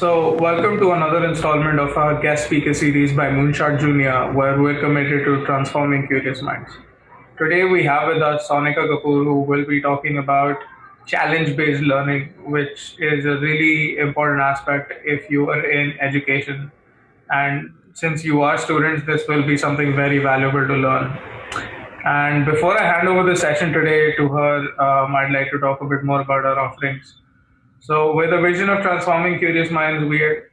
Welcome to another installment of our guest speaker series by MoonshotJr, where we're committed to transforming curious minds. Today, we have with us Sonica Kapur, who will be talking about challenge based learning, which is a really important aspect if you are in education. And since you are students, this will be something very valuable to learn. And before I hand over the session today to her, I'd like to talk a bit more about our offerings. So, with a vision of transforming curious minds, we at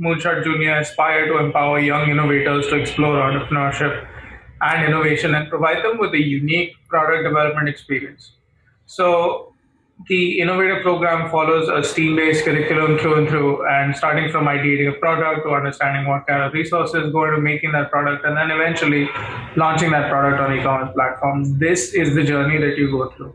Moonshot Junior aspire to empower young innovators to explore entrepreneurship and innovation and provide them with a unique product development experience. So, the innovative program follows a STEAM based curriculum through and through, and starting from ideating a product to understanding what kind of resources go into making that product, and then eventually launching that product on e commerce platforms. This is the journey that you go through.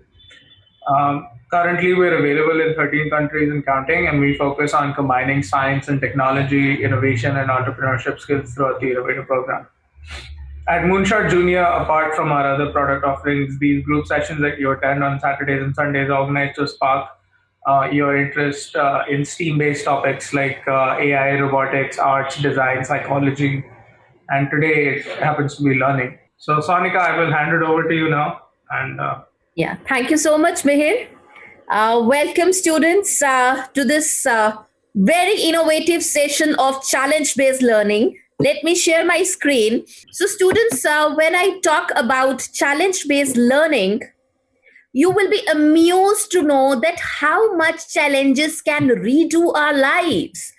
Currently, we're available in 13 countries and counting, and we focus on combining science and technology, innovation, and entrepreneurship skills throughout the innovative program. At Moonshot Junior, apart from our other product offerings, these group sessions that you attend on Saturdays and Sundays organized to spark your interest in STEAM-based topics like AI, robotics, arts, design, psychology, and today it happens to be learning. So, Sonika, I will hand it over to you now, and Yeah, thank you so much, Mihir. Welcome, students, to this very innovative session of challenge based learning. Let me share my screen. So, students, when I talk about challenge based learning, you will be amused to know that how much challenges can redo our lives.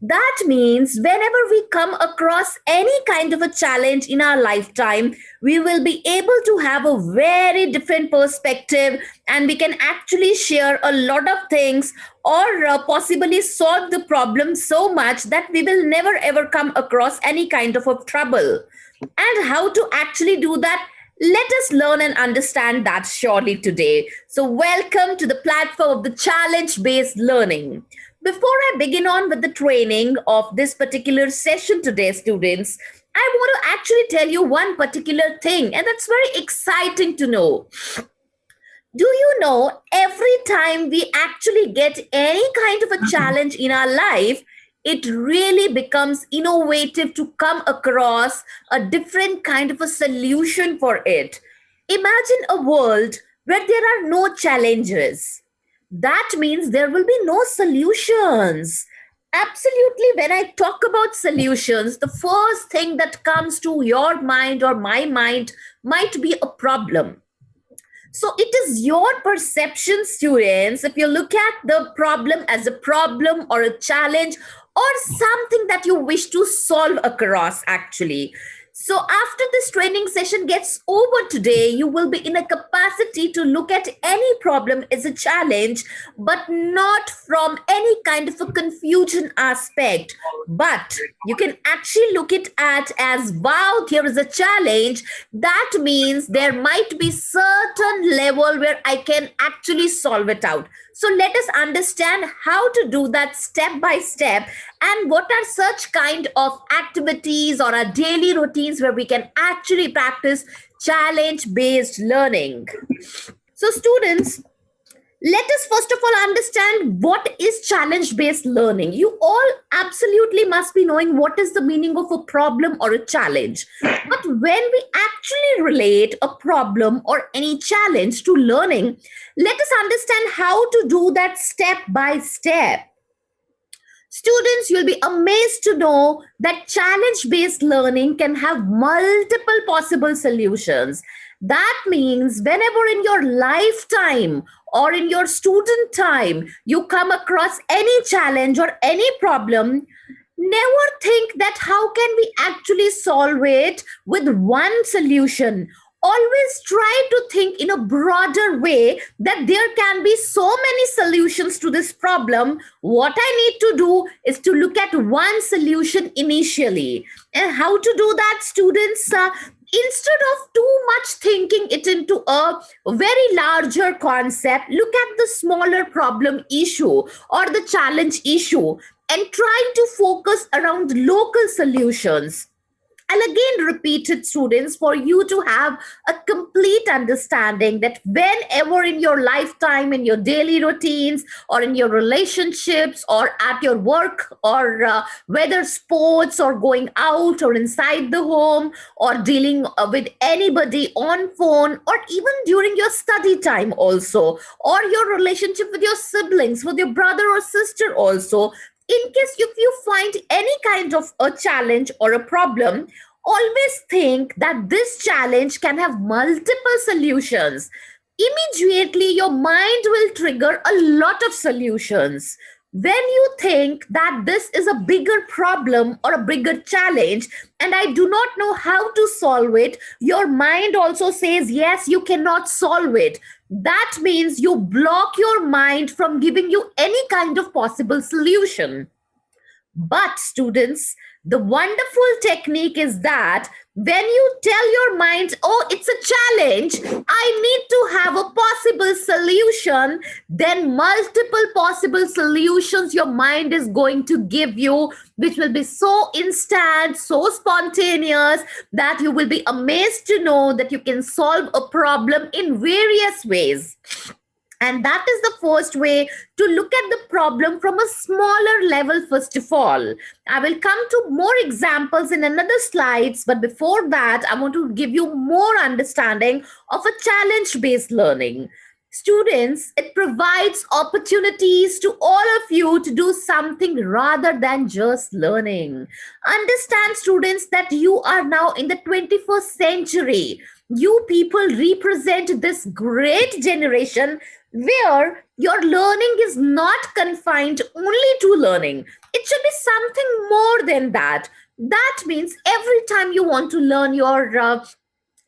That means whenever we come across any kind of a challenge in our lifetime, we will be able to have a very different perspective, and we can actually share a lot of things or possibly solve the problem so much that we will never ever come across any kind of a trouble. And how to actually do that? Let us learn and understand that surely today. So, welcome to the platform of the challenge based learning. Before I begin on with the training of this particular session today, students, I want to actually tell you one particular thing, and that's very exciting to know. Do you know every time we actually get any kind of a challenge in our life, it really becomes innovative to come across a different kind of a solution for it. Imagine a world where there are no challenges. That means there will be no solutions. Absolutely, when I talk about solutions, the first thing that comes to your mind or my mind might be a problem. So it is your perception, students, if you look at the problem as a problem or a challenge or something that you wish to solve across, actually. So after this training session gets over today, you will be in a capacity to look at any problem as a challenge, but not from any kind of a confusion aspect. But you can actually look it at as, wow, here is a challenge. That means there might be certain level where I can actually solve it out. So let us understand how to do that step by step, and what are such kind of activities or our daily routines where we can actually practice challenge based learning. So students, let us first of all understand what is challenge based learning. You all absolutely must be knowing what is the meaning of a problem or a challenge. But when we actually relate a problem or any challenge to learning, let us understand how to do that step by step. Students, you'll be amazed to know that challenge based learning can have multiple possible solutions. That means whenever in your lifetime or in your student time you come across any challenge or any problem, never think that how can we actually solve it with one solution. Always try to think in a broader way that there can be so many solutions to this problem. What I need to do is to look at one solution initially. And how to do that, students? Instead of too much thinking it into a very larger concept, look at the smaller problem issue or the challenge issue and try to focus around local solutions. I'll again repeat it, students, for you to have a complete understanding that whenever in your lifetime, in your daily routines, or in your relationships, or at your work, or whether sports, or going out, or inside the home, or dealing with anybody on phone, or even during your study time also, or your relationship with your siblings, with your brother or sister also, in case if you find any kind of a challenge or a problem, always think that this challenge can have multiple solutions. Immediately your mind will trigger a lot of solutions. When you think that this is a bigger problem or a bigger challenge and I do not know how to solve it, your mind also says yes, you cannot solve it. That means you block your mind from giving you any kind of possible solution. But, students, the wonderful technique is that when you tell your mind, oh, it's a challenge, I need to have a possible solution, then multiple possible solutions your mind is going to give you, which will be so instant, so spontaneous, that you will be amazed to know that you can solve a problem in various ways. And that is the first way to look at the problem from a smaller level, first of all. I will come to more examples in another slides, but before that, I want to give you more understanding of a challenge based learning. Students, it provides opportunities to all of you to do something rather than just learning. Understand, students, that you are now in the 21st century. You people represent this great generation where your learning is not confined only to learning. It should be something more than that. That means every time you want to learn your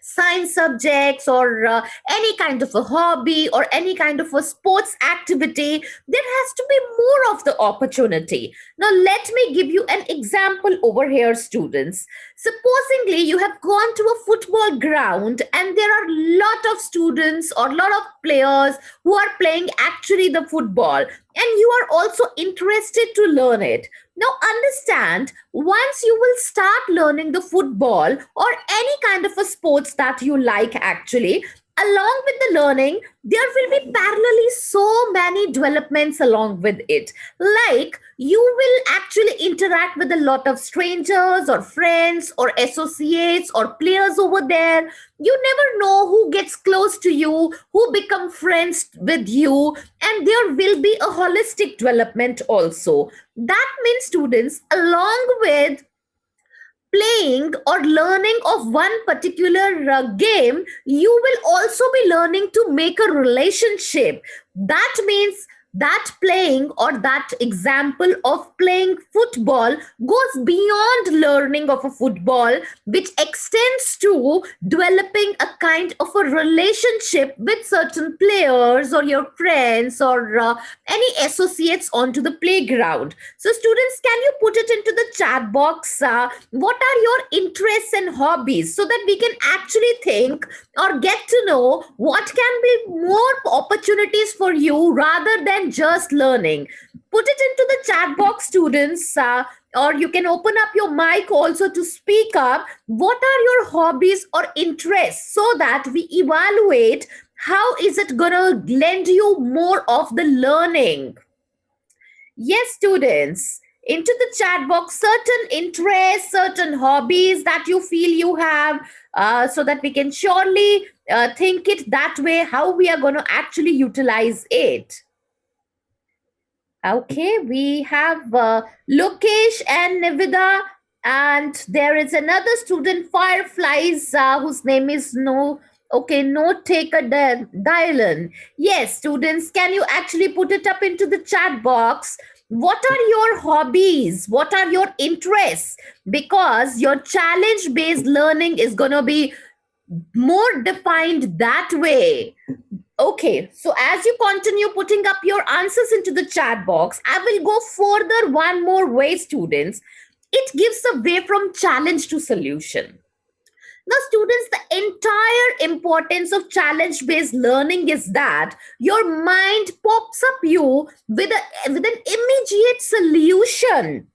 science subjects, or any kind of a hobby, or any kind of a sports activity, there has to be more of the opportunity. Now let me give you an example over here, students. Supposingly you have gone to a football ground and there are a lot of students or a lot of players who are playing actually the football, and you are also interested to learn it. Now, understand, once you will start learning the football or any kind of a sports that you like, actually, along with the learning, there will be parallelly so many developments along with it. Like, you will actually interact with a lot of strangers or friends or associates or players over there. You never know who gets close to you, who become friends with you, and there will be a holistic development also. That means, students, along with playing or learning of one particular game, you will also be learning to make a relationship. That means that playing, or that example of playing football, goes beyond learning of a football, which extends to developing a kind of a relationship with certain players or your friends, or any associates onto the playground. So, students, can you put it into the chat box? What are your interests and hobbies, so that we can actually think or get to know what can be more opportunities for you rather than just learning. Put it into the chat box, students, or you can open up your mic also to speak up. What are your hobbies or interests, so that we evaluate how is it going to lend you more of the learning. Yes, students, into the chat box certain interests, certain hobbies that you feel you have, so that we can surely think it that way, how we are going to actually utilize it. Okay, we have Lokesh and Nivida, and there is another student, Fireflies, whose name is No. Okay, no taker Dylan. Yes, students, can you actually put it up into the chat box? What are your hobbies? What are your interests? Because your challenge based learning is going to be more defined that way. Okay, so as you continue putting up your answers into the chat box, I will go further one more way, students. It gives a way from challenge to solution. Now, students, the entire importance of challenge based learning is that your mind pops up you with an immediate solution.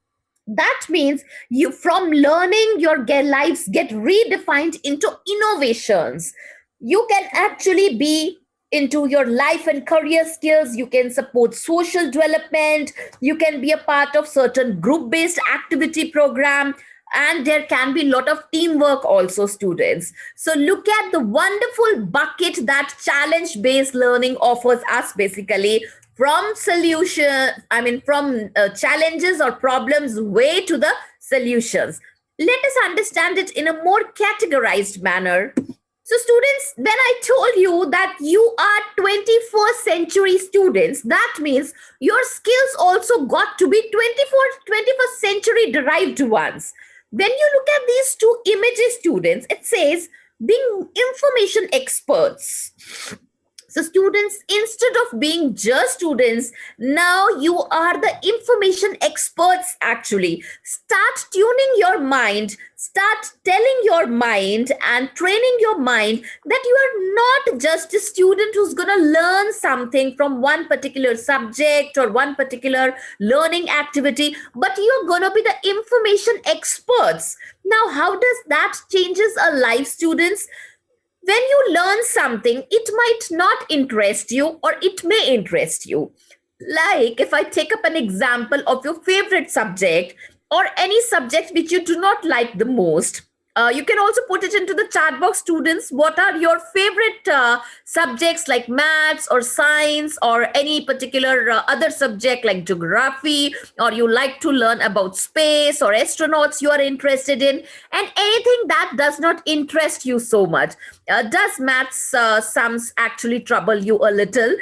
That means you from learning your lives get redefined into innovations. You can actually be into your life and career skills. You can support social development. You can be a part of certain group based activity program, and there can be a lot of teamwork also, students. So look at the wonderful bucket that challenge based learning offers us, basically from solution, from challenges or problems way to the solutions. Let us understand it in a more categorized manner. So students, when I told you that you are 21st century students, that means your skills also got to be 21st century derived ones. When you look at these two images, students, it says being information experts. So, students, instead of being just students, now you are the information experts actually. Start tuning your mind, start telling your mind and training your mind that you are not just a student who's going to learn something from one particular subject or one particular learning activity, but you're going to be the information experts. Now, how does that changes a life, students? When you learn something, it might not interest you or it may interest you. Like if I take up an example of your favorite subject or any subject which you do not like the most, you can also put it into the chat box, students. What are your favorite subjects like maths or science or any particular other subject like geography, or you like to learn about space or astronauts you are interested in, and anything that does not interest you so much. Does maths sums actually trouble you a little,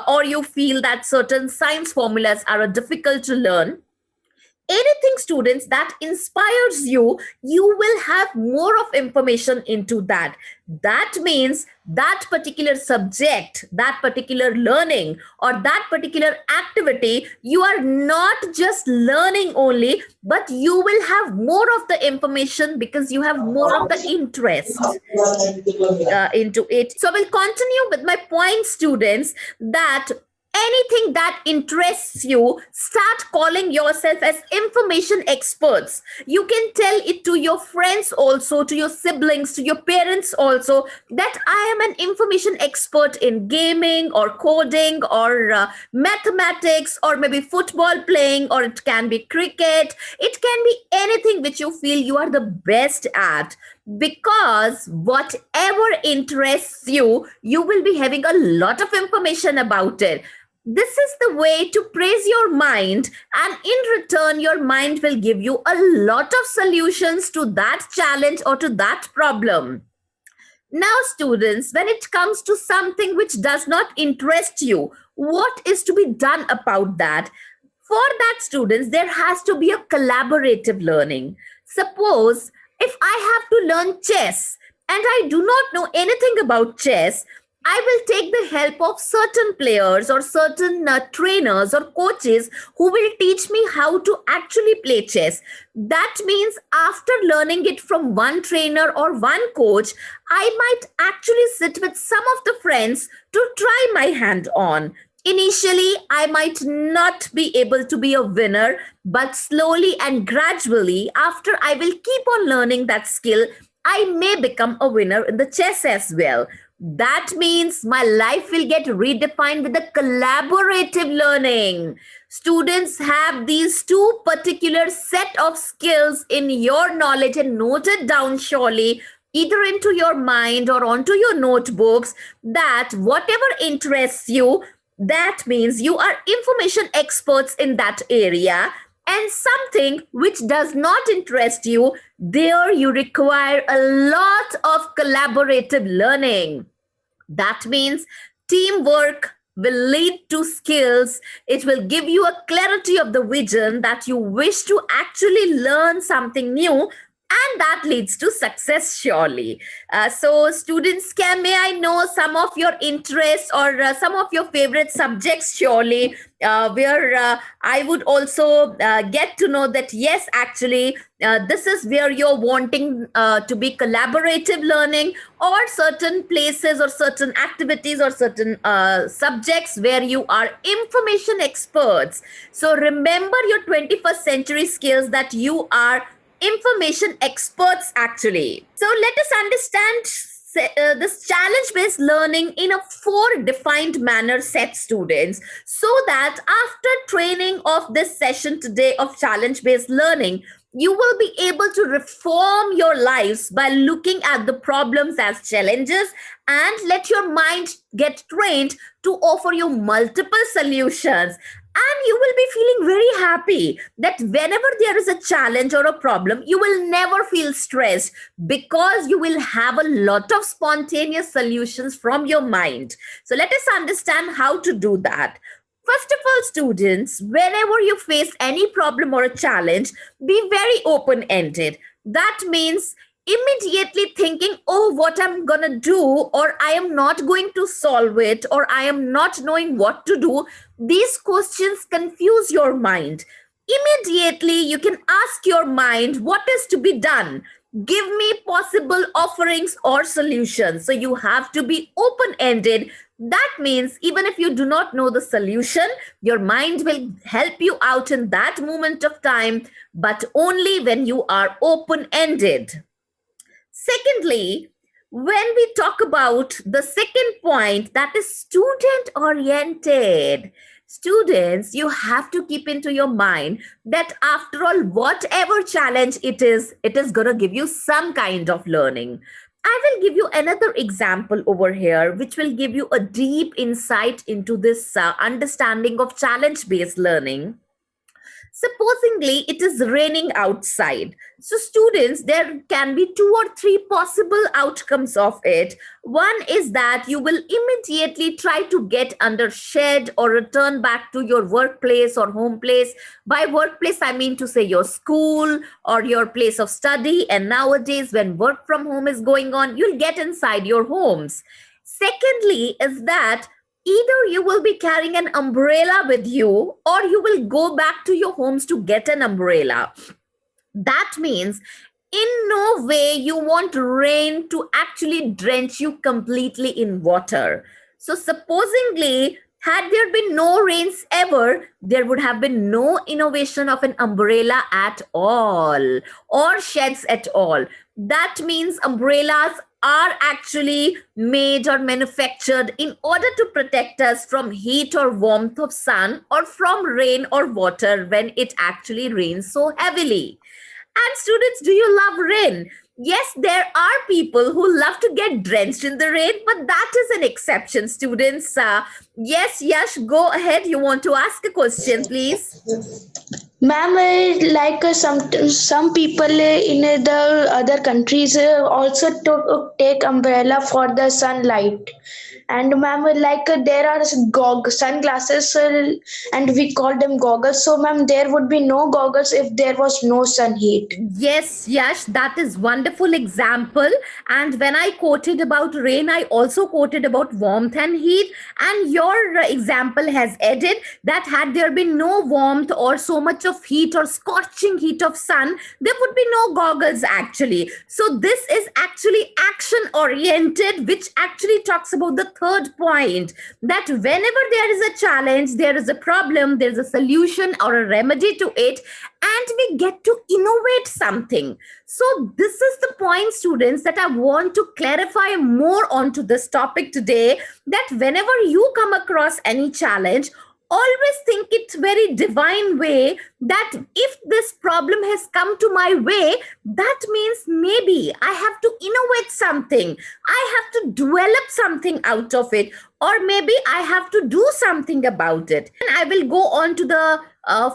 or you feel that certain science formulas are difficult to learn? Anything, students, that inspires you, you will have more of information into that. That means that particular subject, that particular learning, or that particular activity, you are not just learning only, but you will have more of the information because you have more of the interest into it. So I will continue with my point, students, that anything that interests you, start calling yourself as information experts. You can tell it to your friends also, to your siblings, to your parents also, that I am an information expert in gaming or coding or mathematics or maybe football playing, or it can be cricket. It can be anything which you feel you are the best at, because whatever interests you, you will be having a lot of information about it. This is the way to praise your mind, and in return, your mind will give you a lot of solutions to that challenge or to that problem. Now, students, when it comes to something which does not interest you, what is to be done about that? For that, students, there has to be a collaborative learning. Suppose if I have to learn chess and I do not know anything about chess, I will take the help of certain players or certain trainers or coaches who will teach me how to actually play chess. That means after learning it from one trainer or one coach, I might actually sit with some of the friends to try my hand on. Initially, I might not be able to be a winner, but slowly and gradually, after I will keep on learning that skill, I may become a winner in the chess as well. That means my life will get redefined with the collaborative learning. Students have these two particular set of skills in your knowledge and note it down surely, either into your mind or onto your notebooks, that whatever interests you, that means you are information experts in that area, and something which does not interest you, there you require a lot of collaborative learning. That means teamwork will lead to skills. It will give you a clarity of the vision that you wish to actually learn something new. and that leads to success surely. So students, can may I know some of your interests or some of your favorite subjects surely, where I would also get to know that yes, actually this is where you're wanting to be collaborative learning, or certain places or certain activities or certain subjects where you are information experts. So remember your 21st century skills, that you are information experts actually. So let us understand this challenge based learning in a four defined manner set, students, so that after training of this session today of challenge based learning, you will be able to reform your lives by looking at the problems as challenges, and let your mind get trained to offer you multiple solutions. And you will be feeling very happy that whenever there is a challenge or a problem, you will never feel stressed, because you will have a lot of spontaneous solutions from your mind. So let us understand how to do that. First of all, students, whenever you face any problem or a challenge, be very open ended. That means immediately thinking, oh, what I'm gonna do, or I am not going to solve it, or I am not knowing what to do. These questions confuse your mind. Immediately, you can ask your mind what is to be done. Give me possible offerings or solutions. So you have to be open ended. That means even if you do not know the solution, your mind will help you out in that moment of time, but only when you are open ended. Secondly, when we talk about the second point, that is student oriented. Students, you have to keep into your mind that after all, whatever challenge it is going to give you some kind of learning. I will give you another example over here, which will give you a deep insight into this understanding of challenge based learning. Supposingly, it is raining outside. So, students, there can be two or three possible outcomes of it. One is that you will immediately try to get under shed or return back to your workplace or home place. By workplace, I mean to say your school or your place of study. And nowadays, when work from home is going on, you'll get inside your homes. Secondly, is that either you will be carrying an umbrella with you, or you will go back to your homes to get an umbrella. That means in no way you want rain to actually drench you completely in water. So, supposingly, had there been no rains ever, there would have been no innovation of an umbrella at all, or sheds at all. That means umbrellas are actually made or manufactured in order to protect us from heat or warmth of sun, or from rain or water when it actually rains so heavily. And students, do you love rain? Yes, there are people who love to get drenched in the rain, but that is an exception, students. Yes, Yash, go ahead. You want to ask a question, please? Ma'am, some people in the other countries also take umbrella for the sunlight. And ma'am, there are sunglasses, and we call them goggles. So ma'am, there would be no goggles if there was no sun heat. Yes, Yash, that is wonderful example. And when I quoted about rain, I also quoted about warmth and heat. And your example has added that had there been no warmth or so much of heat or scorching heat of sun, there would be no goggles actually. So this is actually action oriented, which actually talks about the third point, that whenever there is a challenge, there is a problem, there is a solution or a remedy to it, and we get to innovate something. So this is the point, students, that I want to clarify more onto this topic today, that whenever you come across any challenge, always think it very divine way, that if this problem has come to my way, that means maybe I have to innovate something, I have to develop something out of it, or maybe I have to do something about it. And I will go on to the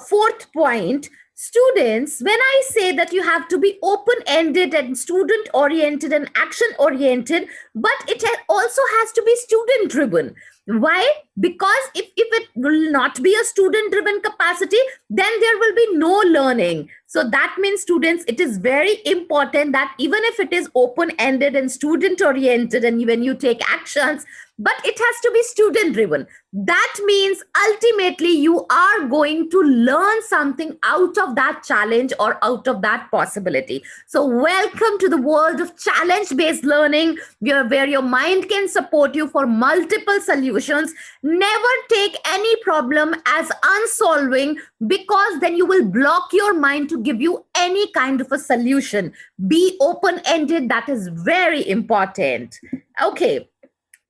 fourth point. Students, when I say that you have to be open ended and student oriented and action oriented, but it also has to be student driven. Why? Because if it will not be a student driven capacity, then there will be no learning. So that means, students, it is very important that even if it is open ended and student oriented, and when you take actions, but it has to be student driven. That means ultimately you are going to learn something out of that challenge or out of that possibility. So welcome to the world of challenge based learning, where your mind can support you for multiple solutions. Never take any problem as unsolving, because then you will block your mind to give you any kind of a solution. Be open ended, that is very important. Okay,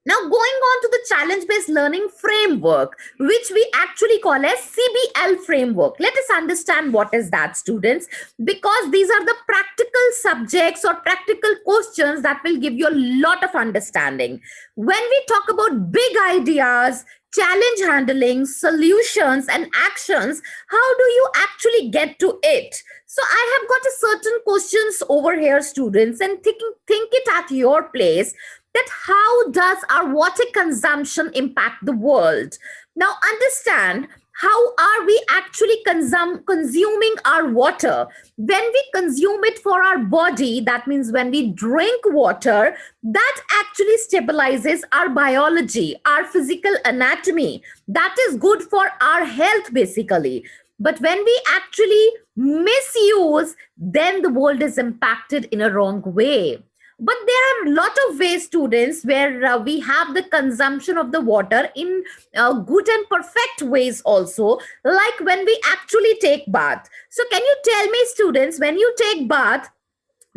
now, going on to the challenge based learning framework, which we actually call as CBL framework. Let us understand what is that, students, because these are the practical subjects or practical questions that will give you a lot of understanding. When we talk about big ideas, challenge handling, solutions, and actions, how do you actually get to it? So I have got a certain questions over here, students, and think it at your place, that how does our water consumption impact the world? Now understand, how are we actually consuming our water? When we consume it for our body, that means when we drink water, that actually stabilizes our biology, our physical anatomy. That is good for our health, basically. But when we actually misuse, then the world is impacted in a wrong way. But there are a lot of ways, students, where we have the consumption of the water in good and perfect ways also, like when we actually take bath. So can you tell me, students, when you take bath,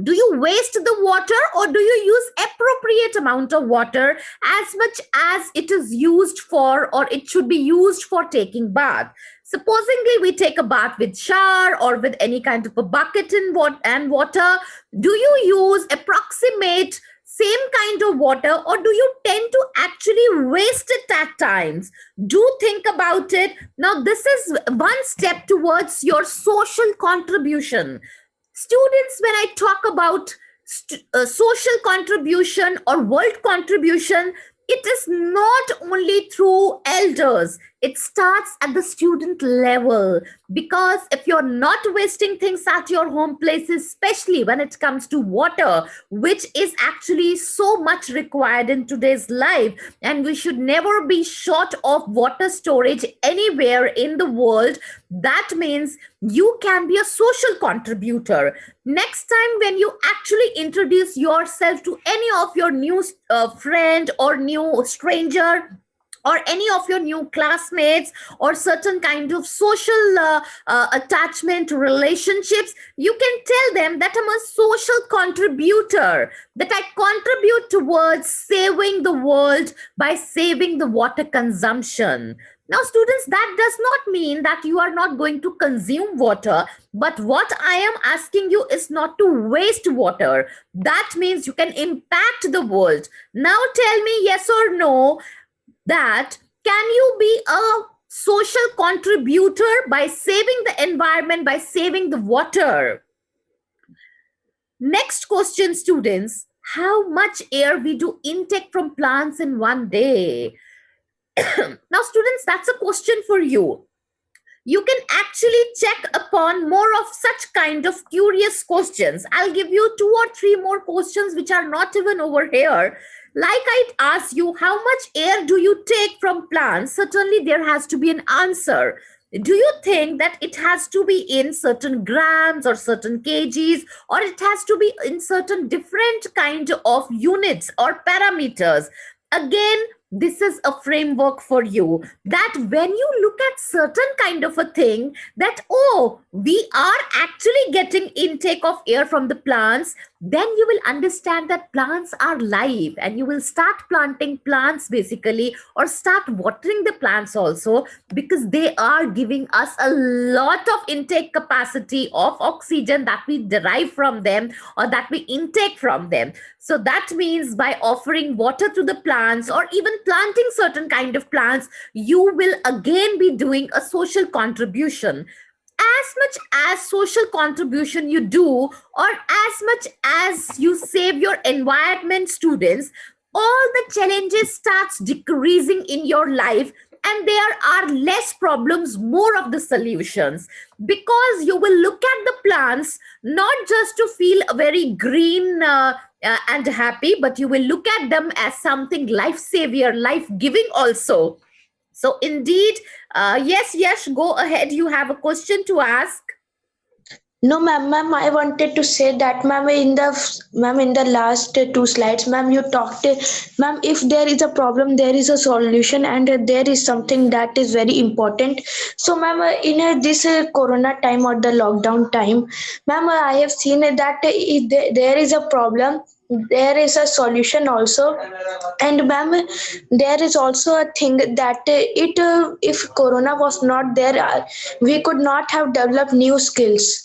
do you waste the water, or do you use appropriate amount of water, as much as it is used for, or it should be used for taking bath? Supposingly we take a bath with shower or with any kind of a bucket and water, do you use approximate same kind of water, or do you tend to actually waste it at times? Do think about it. Now this is one step towards your social contribution. Students, when I talk about social contribution or world contribution, it is not only through elders, it starts at the student level. Because if you're not wasting things at your home places, especially when it comes to water, which is actually so much required in today's life, and we should never be short of water storage anywhere in the world, that means you can be a social contributor. Next time when you actually introduce yourself to any of your new friend or new stranger, or any of your new classmates, or certain kind of social attachment relationships, you can tell them that I'm a social contributor, that I contribute towards saving the world by saving the water consumption. Now, students, that does not mean that you are not going to consume water, but what I am asking you is not to waste water. That means you can impact the world. Now tell me, yes or no, that can you be a social contributor by saving the environment, by saving the water? Next question, students, how much air we do intake from plants in one day? Now, students, that's a question for you. You can actually check upon more of such kind of curious questions. I'll give you 2 or 3 more questions which are not even over here. Like I asked you, how much air do you take from plants? Certainly there has to be an answer. Do you think that it has to be in certain grams or certain kgs, or it has to be in certain different kind of units or parameters? Again, this is a framework for you, that when you look at certain kind of a thing, that oh, we are actually getting intake of air from the plants, then you will understand that plants are live, and you will start planting plants basically, or start watering the plants also, because they are giving us a lot of intake capacity of oxygen that we derive from them, or that we intake from them. So that means by offering water to the plants, or even planting certain kind of plants, you will again be doing a social contribution. As much as social contribution you do, or as much as you save your environment, students, all the challenges starts decreasing in your life, and there are less problems, more of the solutions, because you will look at the plants not just to feel very green and happy, but you will look at them as something life savior, life giving also. So indeed, yes, go ahead, you have a question to ask. No, ma'am, I wanted to say that, ma'am, in the last two slides, ma'am, you talked, ma'am, if there is a problem, there is a solution, and there is something that is very important. So, ma'am, in this Corona time or the lockdown time, ma'am, I have seen that if there is a problem, there is a solution also. And ma'am, there is also a thing that it if Corona was not there, we could not have developed new skills.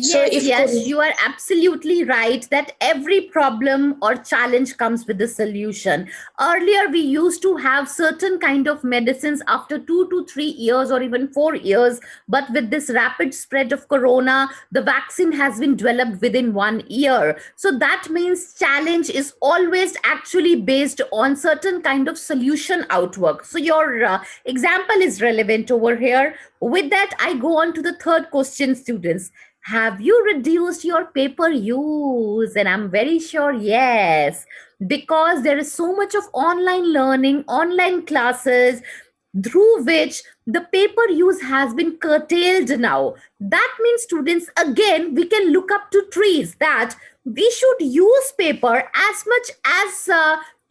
So Yes, if yes, you are absolutely right that every problem or challenge comes with a solution. Earlier, we used to have certain kind of medicines after 2 to 3 years or even 4 years, but with this rapid spread of corona, the vaccine has been developed within 1 year. So that means challenge is always actually based on certain kind of solution outwork. So your example is relevant over here. With that, I go on to the third question, students. Have you reduced your paper use? And I'm very sure yes, because there is so much of online learning, online classes, through which the paper use has been curtailed now. That means, students, again, we can look up to trees that we should use paper as much as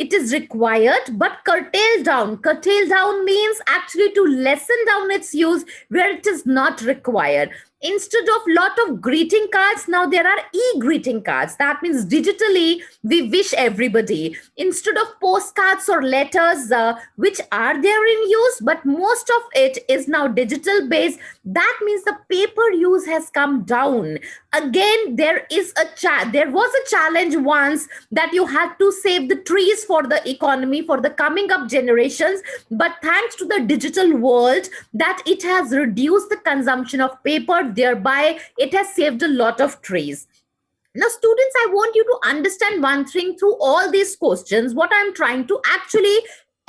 it is required, but curtail down. Curtail down means actually to lessen down its use where it is not required. Instead of lot of greeting cards, now there are e-greeting cards. That means digitally we wish everybody. Instead of postcards or letters, which are there in use, but most of it is now digital based. That means the paper use has come down. Again, there was a challenge once that you had to save the trees for the economy for the coming up generations, but thanks to the digital world, that it has reduced the consumption of paper, thereby it has saved a lot of trees. Now, students, I want you to understand one thing through all these questions, what I'm trying to actually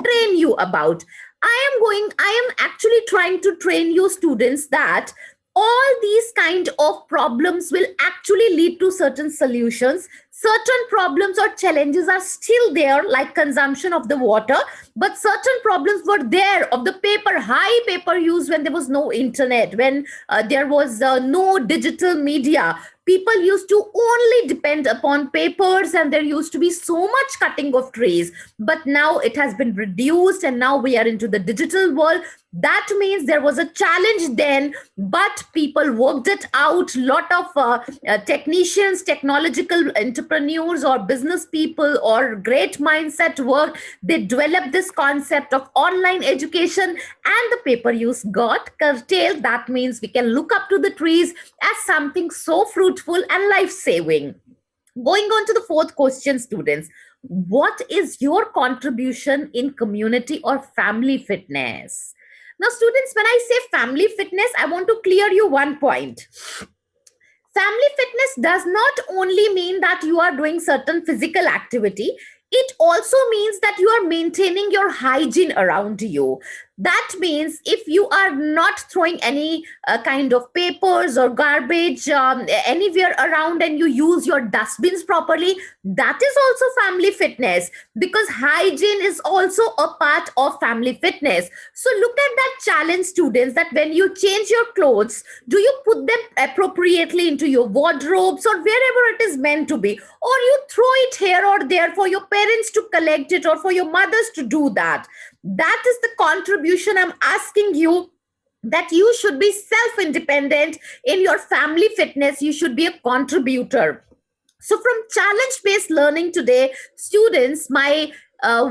train you about. I am actually trying to train you, students, that all these kind of problems will actually lead to certain solutions. Certain problems or challenges are still there, like consumption of the water, but certain problems were there of the paper, high paper use when there was no internet, when there was no digital media. People used to only depend upon papers, and there used to be so much cutting of trees, but now it has been reduced and now we are into the digital world. That means there was a challenge then, but people worked it out. Lot of technicians, technological entrepreneurs or business people or great mindset work, they developed this concept of online education, and the paper use got curtailed. That means we can look up to the trees as something so fruitful and life saving. Going on to the fourth question, students, what is your contribution in community or family fitness? Now, students, when I say family fitness, I want to clear you one point. Family fitness does not only mean that you are doing certain physical activity, it also means that you are maintaining your hygiene around you. That means if you are not throwing any kind of papers or garbage anywhere around, and you use your dustbins properly, that is also family fitness, because hygiene is also a part of family fitness. So look at that challenge, students, that when you change your clothes, do you put them appropriately into your wardrobes or wherever it is meant to be, or you throw it here or there for your parents to collect it or for your mothers to do that? That is the contribution I'm asking you, that you should be self independent in your family fitness. You should be a contributor. So from challenge based learning today, students, my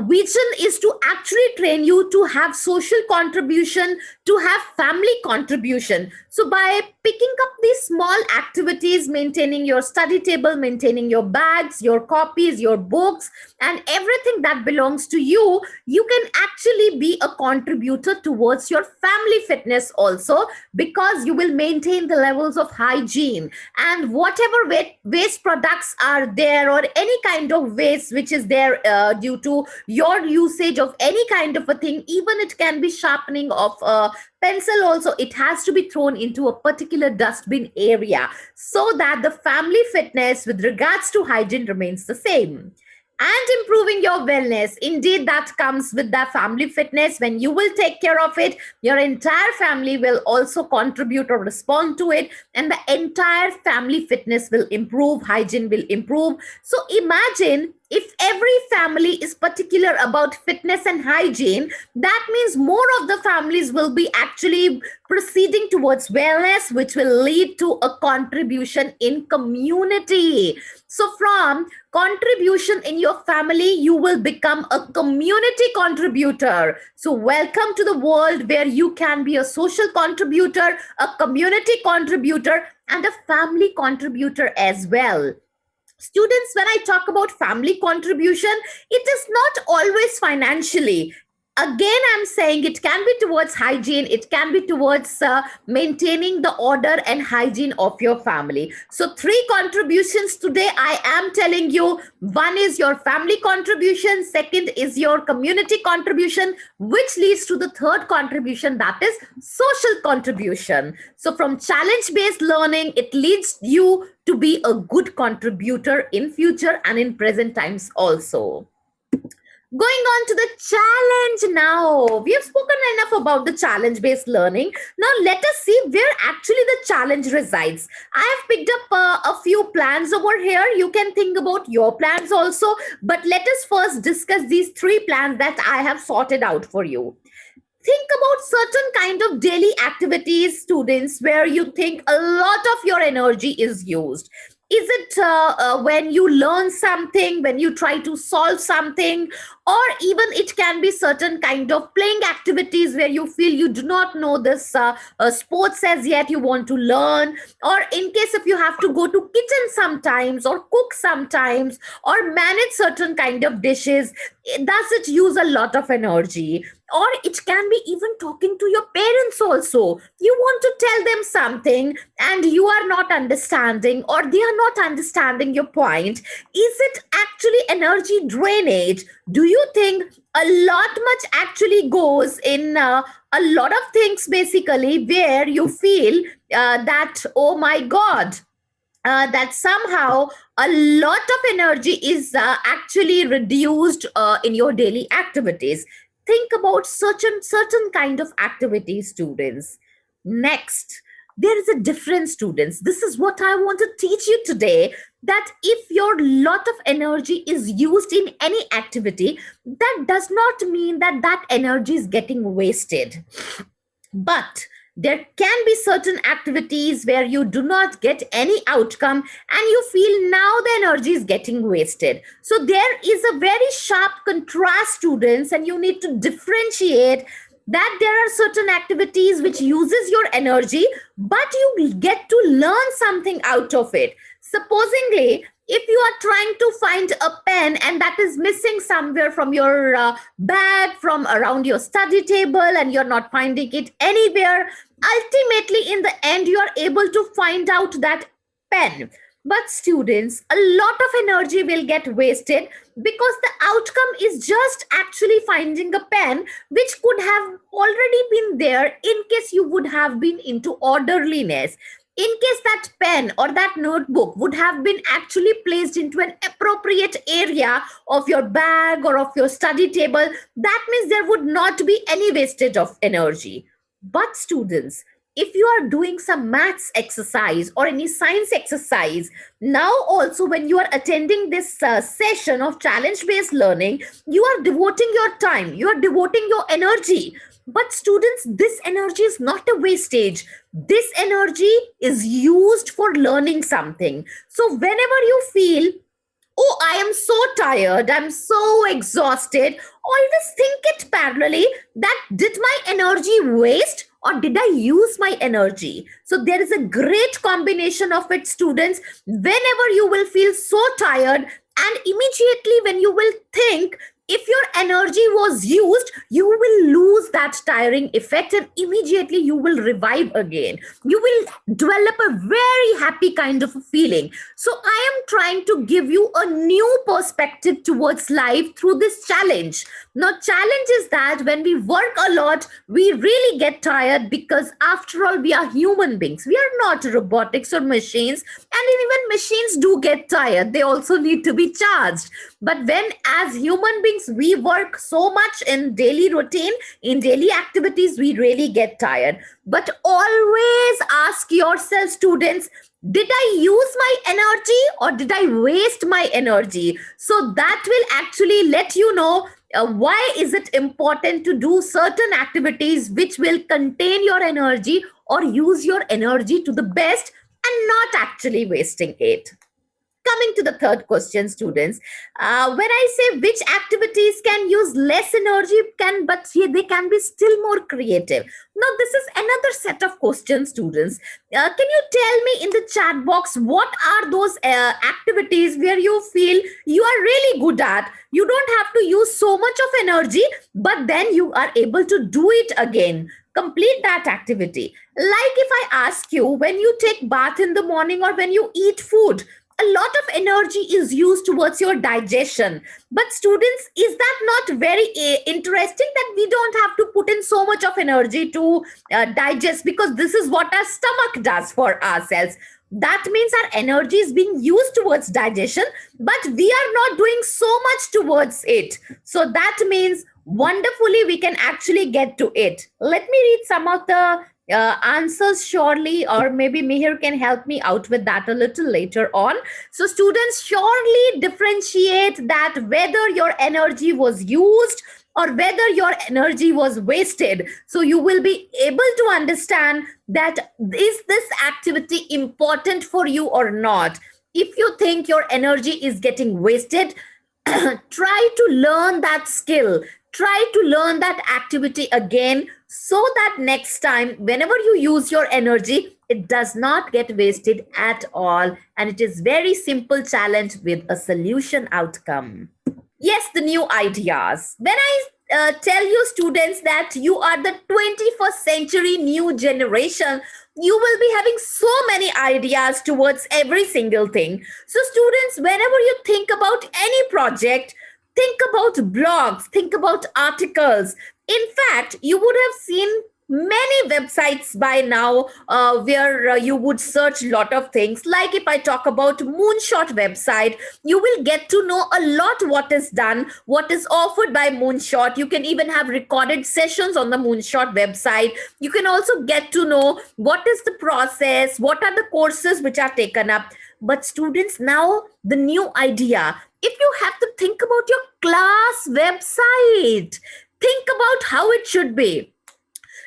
vision is to actually train you to have social contribution, to have family contribution. So by picking up these small activities, maintaining your study table, maintaining your bags, your copies, your books, and everything that belongs to you, you can actually be a contributor towards your family fitness also, because you will maintain the levels of hygiene, and whatever waste products are there, or any kind of waste which is there due to your usage of any kind of a thing, even it can be sharpening of a pencil also, it has to be thrown into a particular dustbin area, so that the family fitness with regards to hygiene remains the same. And improving your wellness, indeed that comes with the family fitness. When you will take care of it, your entire family will also contribute or respond to it, and the entire family fitness will improve, hygiene will improve. So imagine if every family is particular about fitness and hygiene, that means more of the families will be actually proceeding towards wellness, which will lead to a contribution in community. So from contribution in your family, you will become a community contributor. So welcome to the world where you can be a social contributor, a community contributor, and a family contributor as well. Students, when I talk about family contribution, it is not always financially. Again, I'm saying it can be towards hygiene, it can be towards maintaining the order and hygiene of your family. So three contributions today I am telling you. One is your family contribution, second is your community contribution, which leads to the third contribution, that is social contribution. So from challenge based learning, it leads you to be a good contributor in future and in present times also. Going on to the challenge now. We have spoken enough about the challenge based learning. Now let us see where actually the challenge resides. I have picked up a few plans over here. You can think about your plans also, but let us first discuss these three plans that I have sorted out for you. Think about certain kind of daily activities, students, where you think a lot of your energy is used. Is it when you learn something, when you try to solve something, or even it can be certain kind of playing activities where you feel you do not know this sports as yet, you want to learn, or in case if you have to go to kitchen sometimes, or cook sometimes, or manage certain kind of dishes, does it use a lot of energy? Or it can be even talking to your parents also. You want to tell them something and you are not understanding, or they are not understanding your point. Is it actually energy drainage? Do you think a lot much actually goes in a lot of things basically, where you feel that, oh my God, that somehow a lot of energy is actually reduced in your daily activities? Think about certain kind of activities, students. Next, there is a difference, students. This is what I want to teach you today, that if your lot of energy is used in any activity, that does not mean that that energy is getting wasted. But there can be certain activities where you do not get any outcome and you feel now the energy is getting wasted. So there is a very sharp contrast, students, and you need to differentiate that there are certain activities which uses your energy, but you get to learn something out of it. Supposingly, if you are trying to find a pen and that is missing somewhere from your bag, from around your study table, and you're not finding it anywhere, ultimately in the end you are able to find out that pen. But students, a lot of energy will get wasted, because the outcome is just actually finding a pen which could have already been there in case you would have been into orderliness. In case that pen or that notebook would have been actually placed into an appropriate area of your bag or of your study table, that means there would not be any wastage of energy. But students, if you are doing some maths exercise or any science exercise, now also when you are attending this session of challenge based learning, you are devoting your time, you are devoting your energy. But students, this energy is not a wastage. This energy is used for learning something. So whenever you feel, oh, I am so tired, I'm so exhausted, always think it parallelly that did my energy waste or did I use my energy? So there is a great combination of it, students. Whenever you will feel so tired, and immediately when you will think if your energy was used, you will lose that tiring effect and immediately you will revive again. You will develop a very happy kind of a feeling. So I am trying to give you a new perspective towards life through this challenge. Now, challenge is that when we work a lot, we really get tired because after all, we are human beings. We are not robotics or machines. And even machines do get tired. They also need to be charged. But when as human beings, we work so much in daily routine, in daily activities, we really get tired. But always ask yourself, students, did I use my energy or did I waste my energy? So that will actually let you know why is it important to do certain activities which will contain your energy or use your energy to the best and not actually wasting it. Coming to the third question, students, when I say which activities can use less energy, but they can be still more creative. Now, this is another set of questions, students. Can you tell me in the chat box what are those activities where you feel you are really good at? You don't have to use so much of energy, but then you are able to do it again. Complete that activity. Like if I ask you, when you take bath in the morning or when you eat food, a lot of energy is used towards your digestion. But students, is that not very interesting that we don't have to put in so much of energy to digest, because this is what our stomach does for ourselves. That means our energy is being used towards digestion, but we are not doing so much towards it. So that means wonderfully we can actually get to it. Let me read some of the answers surely, or maybe Mihir can help me out with that a little later on. So students, surely differentiate that whether your energy was used or whether your energy was wasted. So you will be able to understand that is this activity important for you or not. If you think your energy is getting wasted, try to learn that skill. Try to learn that activity again so that next time, whenever you use your energy, it does not get wasted at all. And it is very simple challenge with a solution outcome. Yes, the new ideas. When I tell you, students, that you are the 21st century new generation, you will be having so many ideas towards every single thing. So students, whenever you think about any project, think about blogs, think about articles. In fact, you would have seen many websites by now where you would search a lot of things. Like if I talk about Moonshot website, you will get to know a lot what is done, what is offered by Moonshot. You can even have recorded sessions on the Moonshot website. You can also get to know what is the process, what are the courses which are taken up. But students, now the new idea, if you have to think about your class website, think about how it should be.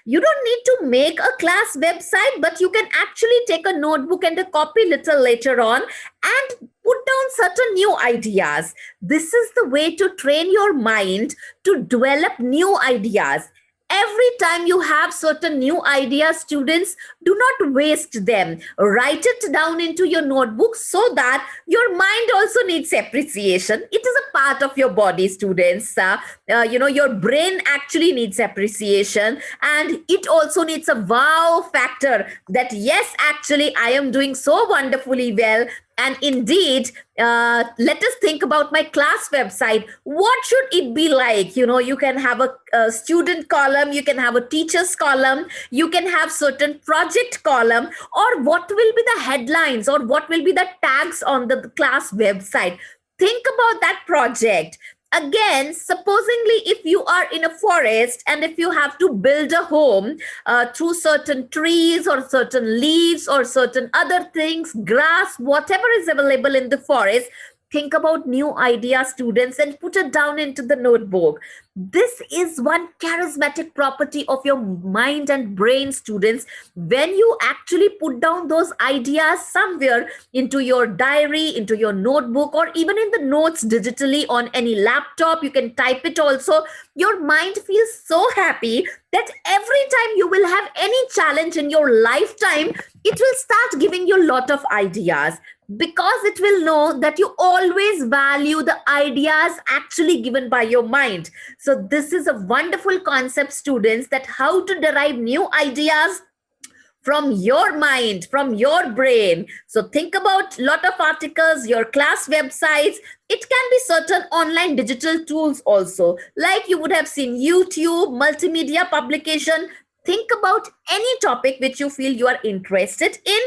You don't need to make a class website, but you can actually take a notebook and a copy little later on and put down certain new ideas. This is the way to train your mind to develop new ideas. Every time you have certain new ideas, students, do not waste them. Write it down into your notebook so that your mind also needs appreciation. It is a part of your body, students. Your brain actually needs appreciation, and it also needs a wow factor that yes, actually, I am doing so wonderfully well. And indeed, let us think about my class website. What should it be like? You can have a student column, you can have a teacher's column, you can have certain project column, or what will be the headlines or what will be the tags on the class website. Think about that project. Again, supposingly, if you are in a forest and if you have to build a home through certain trees or certain leaves or certain other things, grass, whatever is available in the forest, Think about new ideas, students, and put it down into the notebook. This is one charismatic property of your mind and brain, students. When you actually put down those ideas somewhere into your diary, into your notebook, or even in the notes digitally on any laptop, you can type it also. Your mind feels so happy that every time you will have any challenge in your lifetime, it will start giving you a lot of ideas, because it will know that you always value the ideas actually given by your mind. So this is a wonderful concept, students, that how to derive new ideas from your mind, from your brain. So think about lot of articles, your class websites. It can be certain online digital tools also, like you would have seen YouTube, multimedia publication. Think about any topic which you feel you are interested in,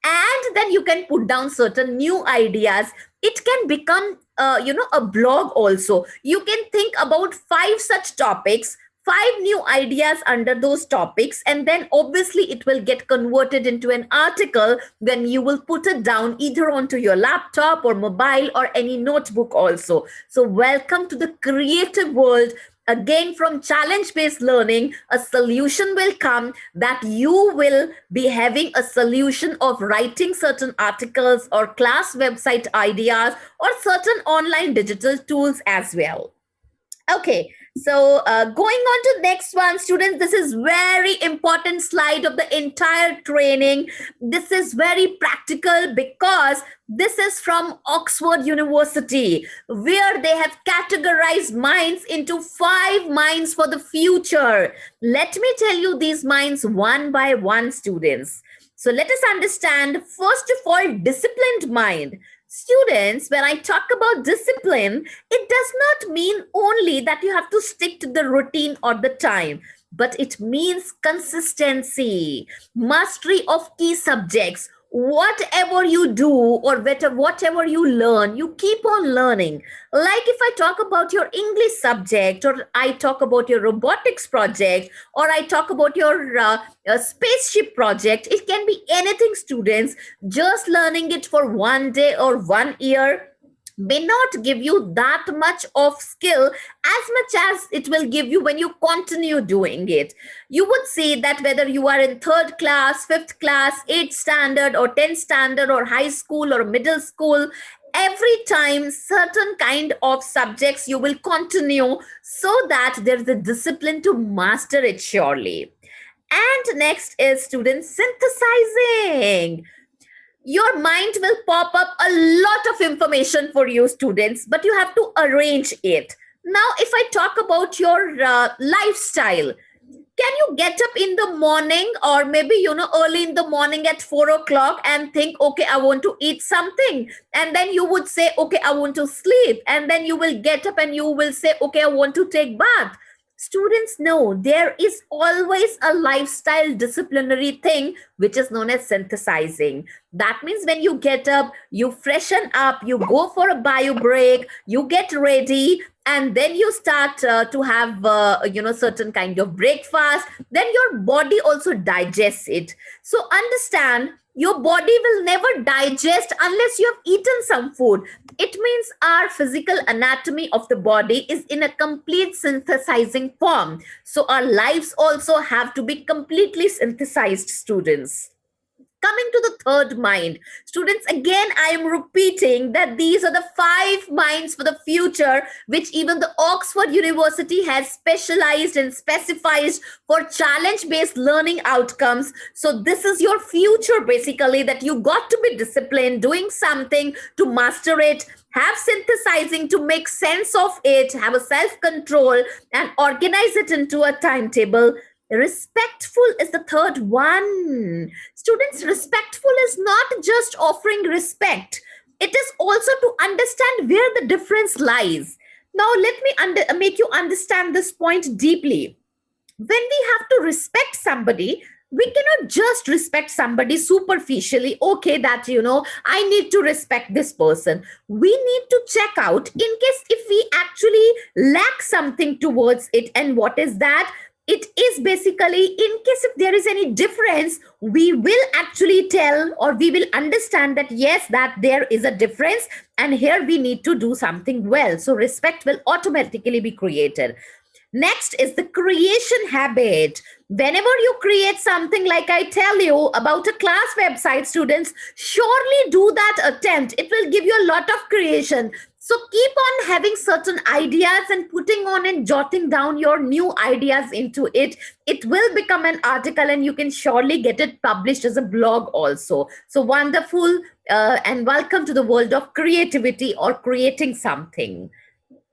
and then you can put down certain new ideas. It can become a blog also. You can think about five such topics, five new ideas under those topics, and then obviously it will get converted into an article when you will put it down either onto your laptop or mobile or any notebook also. So welcome to the creative world. Again, from challenge based learning, a solution will come that you will be having a solution of writing certain articles or class website ideas or certain online digital tools as well. Okay, so going on to next one, students, this is very important slide of the entire training. This is very practical because this is from Oxford University, where they have categorized minds into 5 minds for the future. Let me tell you these minds one by one, students. So let us understand, first of all, disciplined mind. Students, when I talk about discipline, it does not mean only that you have to stick to the routine or the time, but it means consistency, mastery of key subjects. Whatever you do or whatever you learn, you keep on learning. Like if I talk about your English subject, or I talk about your robotics project, or I talk about your spaceship project, it can be anything, students. Just learning it for one day or 1 year may not give you that much of skill as much as it will give you when you continue doing it. You would see that whether you are in third class, fifth class, eighth standard, or 10th standard, or high school or middle school, every time certain kind of subjects you will continue, so that there's a discipline to master it surely. And next is, students, synthesizing. Your mind will pop up a lot of information for you, students, but you have to arrange it. Now if I talk about your lifestyle, can you get up in the morning, or maybe early in the morning at 4 o'clock, and think, okay, I want to eat something, and then you would say, okay, I want to sleep, and then you will get up and you will say, okay, I want to take bath. Students, know there is always a lifestyle disciplinary thing which is known as synthesizing. That means when you get up, you freshen up, you go for a bio break, you get ready, and then you start to have certain kind of breakfast. Then your body also digests it. So understand, your body will never digest unless you have eaten some food. It means our physical anatomy of the body is in a complete synthesizing form. So our lives also have to be completely synthesized, students. Coming to the third mind, students, again, I am repeating that these are the 5 minds for the future, which even the Oxford University has specialized and specified for challenge based learning outcomes. So, this is your future basically, that you got to be disciplined, doing something to master it, have synthesizing to make sense of it, have a self control, and organize it into a timetable. Respectful is the third one. Students, respectful is not just offering respect, it is also to understand where the difference lies. Now, let me make you understand this point deeply. When we have to respect somebody, we cannot just respect somebody superficially. Okay, that I need to respect this person. We need to check out in case if we actually lack something towards it. And what is that? it is basically, in case if there is any difference, we will actually tell, or we will understand that yes, that there is a difference, and here we need to do something well. So respect will automatically be created. Next is the creation habit. Whenever you create something, like I tell you about a class website, students, surely do that attempt. It will give you a lot of creation. So keep on having certain ideas and putting on and jotting down your new ideas into it. It will become an article and you can surely get it published as a blog also. So wonderful, and welcome to the world of creativity or creating something.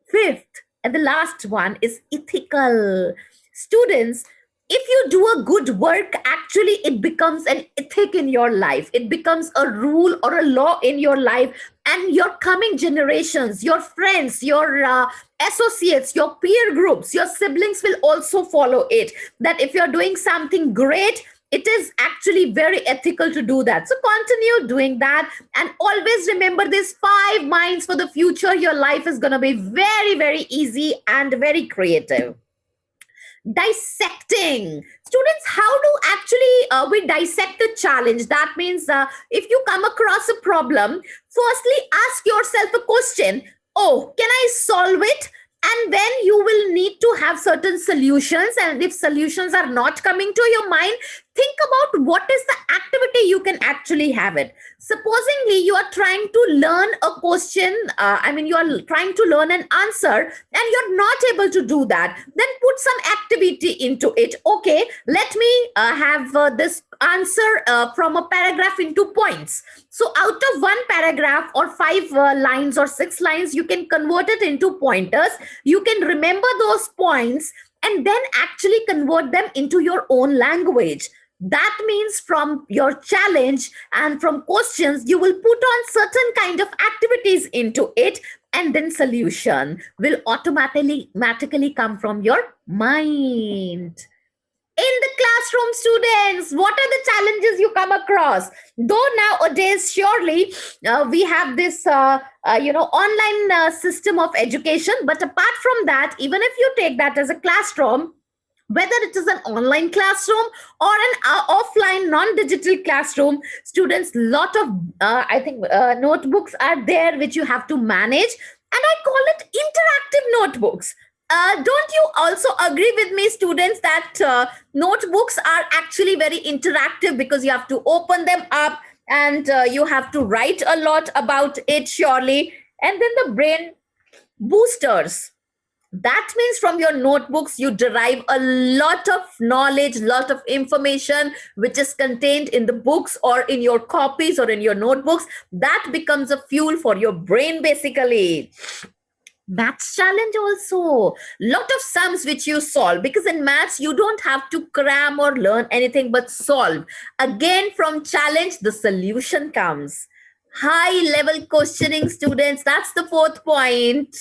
Fifth, and the last one is ethical. Students, if you do a good work, actually it becomes an ethic in your life. It becomes a rule or a law in your life, and your coming generations, your friends, your associates, your peer groups, your siblings will also follow it. That if you're doing something great, it is actually very ethical to do that. So continue doing that, and always remember these 5 minds for the future. Your life is going to be very, very easy and very creative. Dissecting. Students, how do actually we dissect the challenge? That means if you come across a problem, firstly ask yourself a question. Oh, can I solve it? And then you will need to have certain solutions, and if solutions are not coming to your mind, think about what is the activity you can actually have it. Supposingly you are trying to learn a question, you are trying to learn an answer and you're not able to do that, then put some activity into it. Okay, let me have this answer from a paragraph into points. So out of one paragraph or 5 lines or 6 lines, you can convert it into pointers. You can remember those points and then actually convert them into your own language. That means from your challenge and from questions, you will put on certain kind of activities into it, and then solution will automatically come from your mind. In the classroom, students, what are the challenges you come across? Though nowadays surely we have this online system of education, but apart from that, even if you take that as a classroom, whether it is an online classroom or an offline non-digital classroom, students, lot of notebooks are there which you have to manage, and I call it interactive notebooks. Don't you also agree with me, students, that notebooks are actually very interactive because you have to open them up and you have to write a lot about it, surely. And then the brain boosters. That means from your notebooks, you derive a lot of knowledge, lot of information which is contained in the books or in your copies or in your notebooks. That becomes a fuel for your brain, basically. Maths challenge also, lot of sums which you solve, because in maths you don't have to cram or learn anything but solve. Again, from challenge the solution comes. High level questioning, students, that's the fourth point,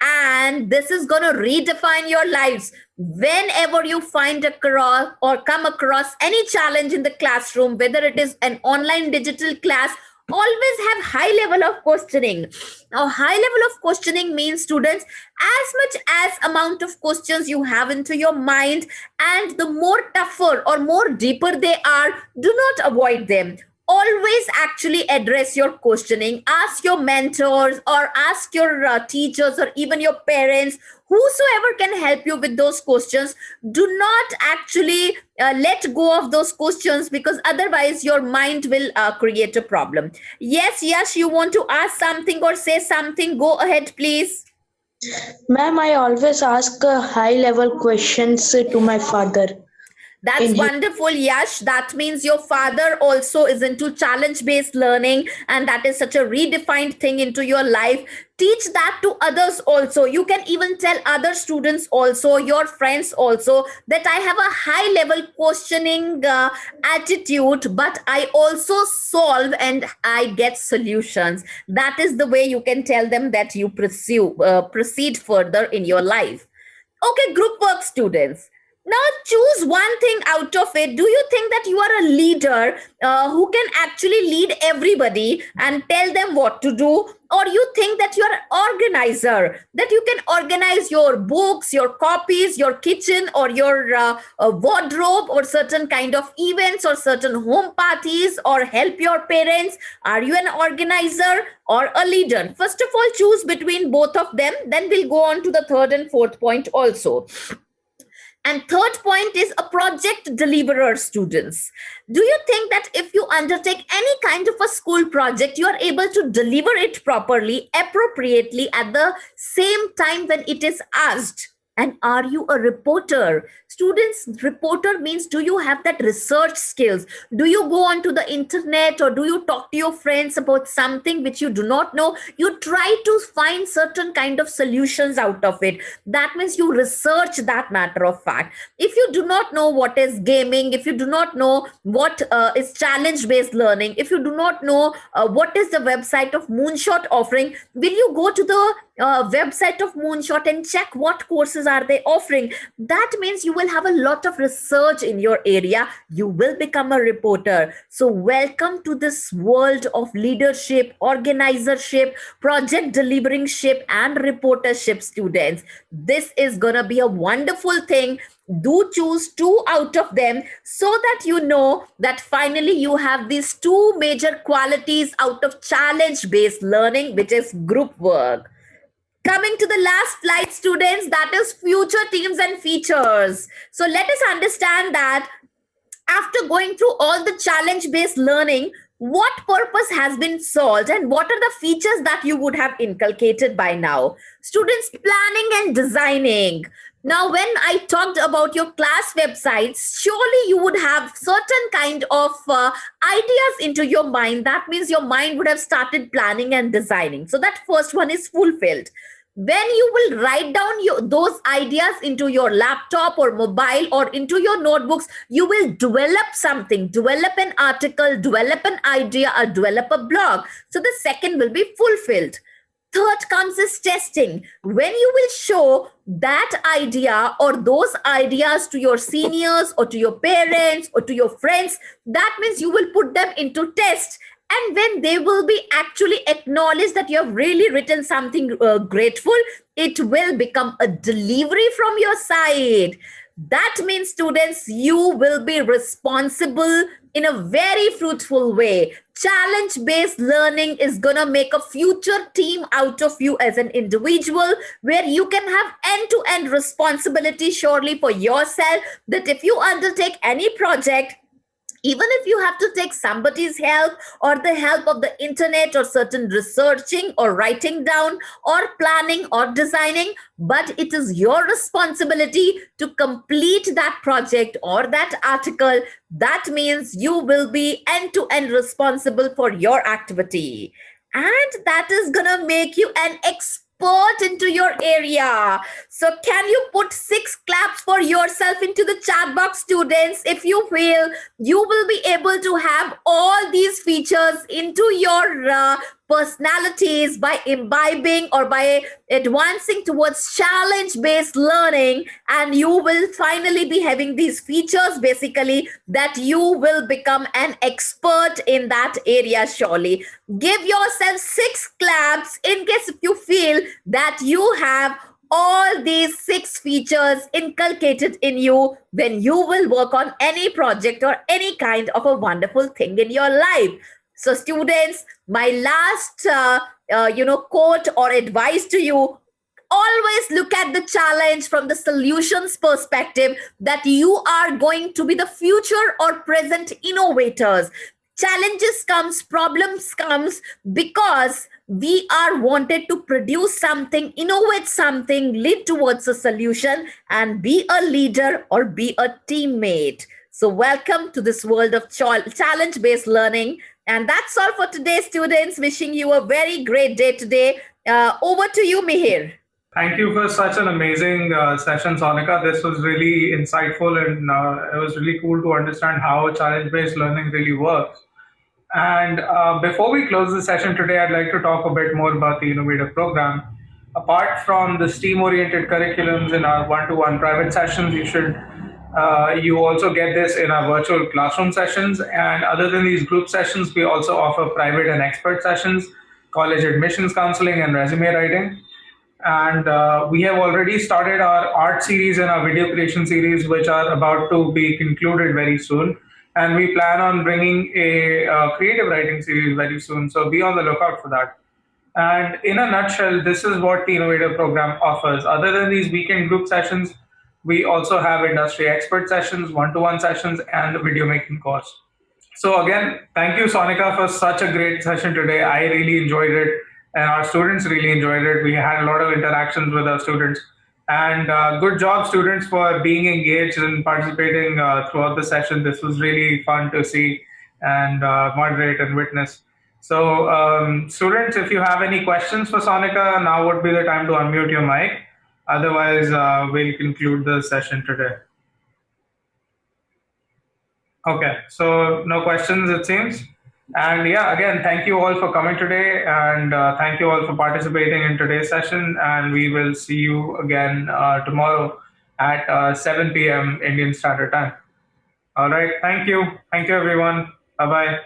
and this is going to redefine your lives. Whenever you find across or come across any challenge in the classroom, whether it is an online digital class, always have high level of questioning. Now high level of questioning means, students, as much as amount of questions you have into your mind, and the more tougher or more deeper they are, do not avoid them. Always actually address your questioning. Ask your mentors or ask your teachers or even your parents, whosoever can help you with those questions. Do not actually let go of those questions, because otherwise your mind will create a problem. Yes, you want to ask something or say something? Go ahead, please. Ma'am, I always ask high level questions to my father. That's wonderful, Yash. That means your father also is into challenge based learning, and that is such a redefined thing into your life. Teach that to others also. You can even tell other students also, your friends also, that I have a high level questioning attitude, but I also solve and I get solutions. That is the way you can tell them that you proceed further in your life. Okay, group work, students. Now choose one thing out of it. Do you think that you are a leader who can actually lead everybody and tell them what to do, or you think that you are an organizer, that you can organize your books, your copies, your kitchen, or your wardrobe, or certain kind of events, or certain home parties, or help your parents? Are you an organizer or a leader? First of all, choose between both of them, then we'll go on to the third and fourth point also. And third point is a project deliverer, students. Do you think that if you undertake any kind of a school project, you are able to deliver it properly, appropriately, at the same time when it is asked? And are you a reporter? Students, reporter means, do you have that research skills? Do you go onto the internet, or do you talk to your friends about something which you do not know? You try to find certain kind of solutions out of it. That means you research that matter of fact. If you do not know what is gaming, if you do not know what is challenge based learning, if you do not know what is the website of Moonshot offering, will you go to the website of Moonshot and check what courses are they offering? That means you will have a lot of research in your area. You will become a reporter. So welcome to this world of leadership, organizership, project delivering ship, and reportership, students. This is gonna be a wonderful thing. Do choose two out of them, so that you know that finally you have these two major qualities out of challenge based learning, which is group work. Coming to the last slide, students, that is future teams and features. So let us understand that after going through all the challenge based learning, what purpose has been solved and what are the features that you would have inculcated by now? Students, planning and designing. Now, when I talked about your class websites, surely you would have certain kind of ideas into your mind. That means your mind would have started planning and designing. So that first one is fulfilled. When you will write down those ideas into your laptop or mobile or into your notebooks, you will develop something, develop an article, develop an idea, or develop a blog. So the second will be fulfilled. Third comes is testing. When you will show that idea or those ideas to your seniors or to your parents or to your friends, that means you will put them into test. And when they will be actually acknowledged that you have really written something grateful, it will become a delivery from your side. That means, students, you will be responsible in a very fruitful way. Challenge based learning is going to make a future team out of you as an individual, where you can have end to end responsibility surely for yourself. That if you undertake any project, even if you have to take somebody's help or the help of the internet or certain researching or writing down or planning or designing, but it is your responsibility to complete that project or that article. That means you will be end to end responsible for your activity. And that is going to make you an expert into your area. So can you put 6 claps for yourself into the chat box, students, if you feel you will be able to have all these features into your personalities by imbibing or by advancing towards challenge based learning, and you will finally be having these features, basically, that you will become an expert in that area surely. Give yourself 6 claps in case if you feel that you have all these 6 features inculcated in you when you will work on any project or any kind of a wonderful thing in your life. So students, my last quote or advice to you: always look at the challenge from the solutions perspective, that you are going to be the future or present innovators. Challenges comes, problems comes because we are wanted to produce something, innovate something, lead towards a solution, and be a leader or be a teammate. So welcome to this world of challenge based learning. And that's all for today, students. Wishing you a very great day today. Over to you, Mihir. Thank you for such an amazing session, Sonica. This was really insightful, and it was really cool to understand how challenge-based learning really works. And before we close the session today, I'd like to talk a bit more about the innovative program. Apart from the STEAM-oriented curriculums in our one-to-one private sessions, you should You also get this in our virtual classroom sessions. And other than these group sessions, we also offer private and expert sessions, college admissions counseling, and resume writing. And we have already started our art series and our video creation series, which are about to be concluded very soon. And we plan on bringing a creative writing series very soon. So be on the lookout for that. And in a nutshell, this is what the Innovator program offers. Other than these weekend group sessions, we also have industry expert sessions, one-to-one sessions, and the video making course. So again, thank you, Sonica, for such a great session today. I really enjoyed it, and our students really enjoyed it. We had a lot of interactions with our students, and good job, students, for being engaged and participating throughout the session. This was really fun to see and moderate and witness. So, students, if you have any questions for Sonica, now would be the time to unmute your mic. Otherwise, we'll conclude the session today. Okay, so no questions, it seems. And yeah, again, thank you all for coming today, and thank you all for participating in today's session. And we will see you again tomorrow at 7 p.m. Indian Standard Time. All right, thank you. Thank you, everyone. Bye bye.